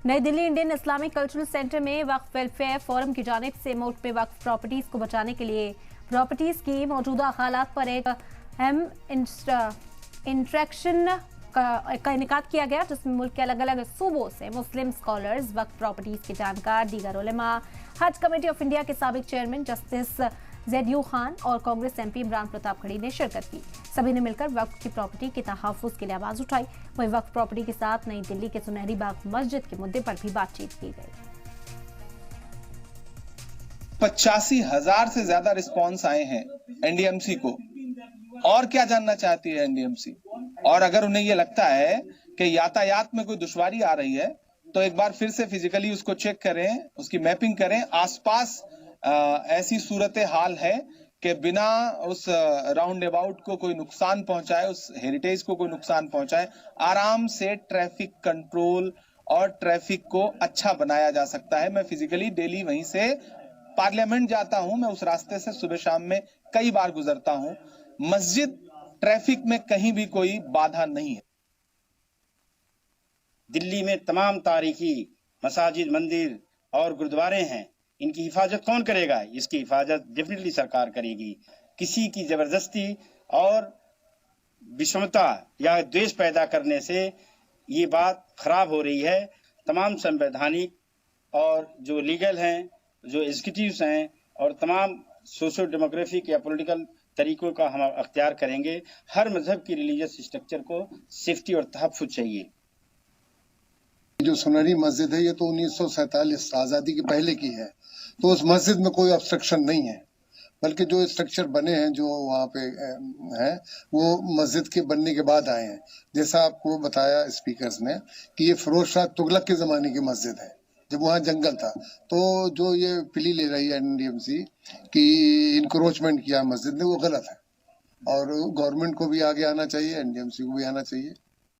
नई Delhi Indian Islamic cultural centre में वक्फ welfare forum की जानिब से मुल्क में वक्फ प्रॉपर्टीज को बचाने के लिए प्रॉपर्टीज की मौजूदा हालात पर एक अहम इंटरेक्शन का इनेकाद किया गया, जिसमें मुल्क के अलग अलग सूबों से मुस्लिम स्कॉलर्स, वक्फ प्रॉपर्टीज के जानकार, दीगर उलेमा, हज कमेटी ऑफ इंडिया के साबिक चेयरमैन जस्टिस ज़ैद खान और कांग्रेस एमपी इमरान प्रताप खड़ी ने शिरकत की। सभी ने मिलकर वक्फ की प्रॉपर्टी के तहफ़्फ़ुज़ के लिए आवाज उठाई। वहीं वक्फ प्रॉपर्टी के साथ नई दिल्ली के सुनहरी बाग मस्जिद के मुद्दे पर भी बातचीत की गई। 85,000 से ज्यादा रिस्पॉन्स आए हैं एनडीएमसी को। और क्या जानना चाहती है एनडीएमसी? और अगर उन्हें यह लगता है कि यातायात में कोई दुश्वारी आ रही है तो एक बार फिर से फिजिकली उसको चेक करें, उसकी मैपिंग करें। आसपास ऐसी सूरत हाल है कि बिना उस राउंड अबाउट को कोई नुकसान पहुंचाए, उस हेरिटेज को कोई नुकसान पहुंचाए, आराम से ट्रैफिक कंट्रोल और ट्रैफिक को अच्छा बनाया जा सकता है। मैं फिजिकली डेली वहीं से पार्लियामेंट जाता हूं, मैं उस रास्ते से सुबह शाम में कई बार गुजरता हूं। मस्जिद ट्रैफिक में कहीं भी कोई बाधा नहीं है। दिल्ली में तमाम तारीखी मसाजिद, मंदिर और गुरुद्वारे हैं, इनकी हिफाजत कौन करेगा? इसकी हिफाजत डेफिनेटली सरकार करेगी। किसी की जबरदस्ती और विषमता या द्वेष पैदा करने से ये बात खराब हो रही है। तमाम संवैधानिक और जो लीगल हैं, जो एग्जीक्यूटिव्स हैं और तमाम सोशो डेमोग्राफिक या पॉलिटिकल तरीकों का हम अख्तियार करेंगे। हर मजहब की रिलीजियस स्ट्रक्चर को सेफ्टी और तहफ़्फ़ुज़ चाहिए। जो सुनहरी मस्जिद है ये तो 1947 आज़ादी के पहले की है, तो उस मस्जिद में कोई ऑब्स्ट्रक्शन नहीं है, बल्कि जो स्ट्रक्चर बने हैं जो वहाँ पे हैं वो मस्जिद के बनने के बाद आए हैं। जैसा आपको बताया स्पीकर्स ने कि ये फिरोज शाह तुगलक के ज़माने की मस्जिद है, जब वहाँ जंगल था। तो जो ये प्ली ले रही है एनडीएमसी कि इंक्रोचमेंट किया मस्जिद ने, वो गलत है और गवर्नमेंट को भी आगे आना चाहिए, एनडीएमसी को भी आना चाहिए।